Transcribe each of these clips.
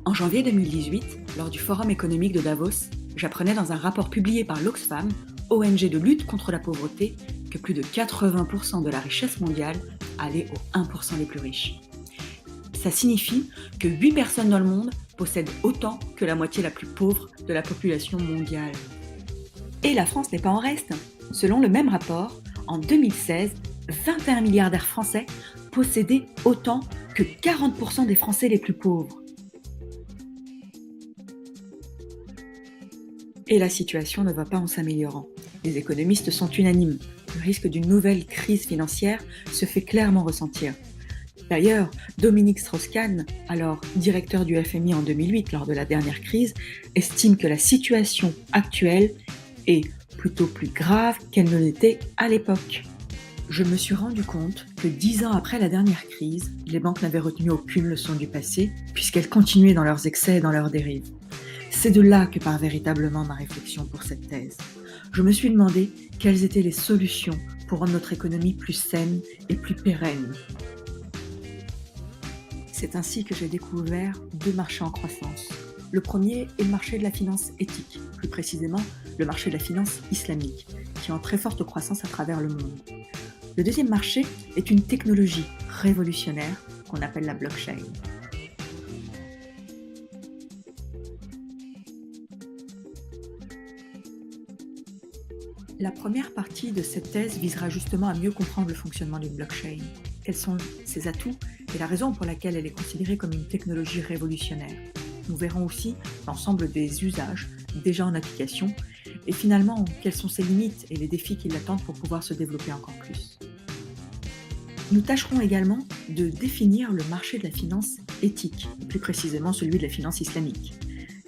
En janvier 2018, lors du Forum économique de Davos, j'apprenais dans un rapport publié par l'Oxfam, ONG de lutte contre la pauvreté, que plus de 80% de la richesse mondiale allait aux 1% les plus riches. Ça signifie que 8 personnes dans le monde possèdent autant que la moitié la plus pauvre de la population mondiale. Et la France n'est pas en reste. Selon le même rapport, en 2016, 21 milliardaires français possédaient autant que 40% des Français les plus pauvres. Et la situation ne va pas en s'améliorant. Les économistes sont unanimes. Le risque d'une nouvelle crise financière se fait clairement ressentir. D'ailleurs, Dominique Strauss-Kahn, alors directeur du FMI en 2008 lors de la dernière crise, estime que la situation actuelle est plutôt plus grave qu'elle ne l'était à l'époque. Je me suis rendu compte que 10 ans après la dernière crise, les banques n'avaient retenu aucune leçon du passé, puisqu'elles continuaient dans leurs excès et dans leurs dérives. C'est de là que part véritablement ma réflexion pour cette thèse. Je me suis demandé quelles étaient les solutions pour rendre notre économie plus saine et plus pérenne. C'est ainsi que j'ai découvert 2 marchés en croissance. Le premier est le marché de la finance éthique, plus précisément le marché de la finance islamique, qui est en très forte croissance à travers le monde. Le deuxième marché est une technologie révolutionnaire qu'on appelle la blockchain. La première partie de cette thèse visera justement à mieux comprendre le fonctionnement d'une blockchain. Quels sont ses atouts et la raison pour laquelle elle est considérée comme une technologie révolutionnaire. Nous verrons aussi l'ensemble des usages déjà en application et finalement quelles sont ses limites et les défis qui l'attendent pour pouvoir se développer encore plus. Nous tâcherons également de définir le marché de la finance éthique, et plus précisément celui de la finance islamique.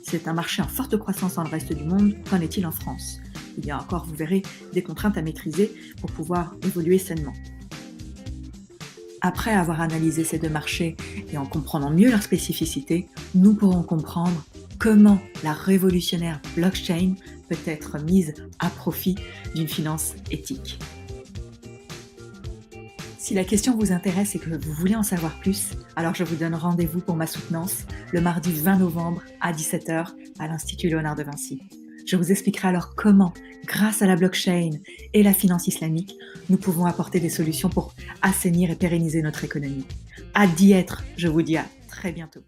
C'est un marché en forte croissance dans le reste du monde, qu'en est-il en France ? Il y a encore, vous verrez, des contraintes à maîtriser pour pouvoir évoluer sainement. Après avoir analysé ces 2 marchés et en comprenant mieux leurs spécificités, nous pourrons comprendre comment la révolutionnaire blockchain peut être mise à profit d'une finance éthique. Si la question vous intéresse et que vous voulez en savoir plus, alors je vous donne rendez-vous pour ma soutenance le mardi 20 novembre à 17h à l'Institut Léonard de Vinci. Je vous expliquerai alors comment, grâce à la blockchain et la finance islamique, nous pouvons apporter des solutions pour assainir et pérenniser notre économie. Hâte d'y être, je vous dis à très bientôt.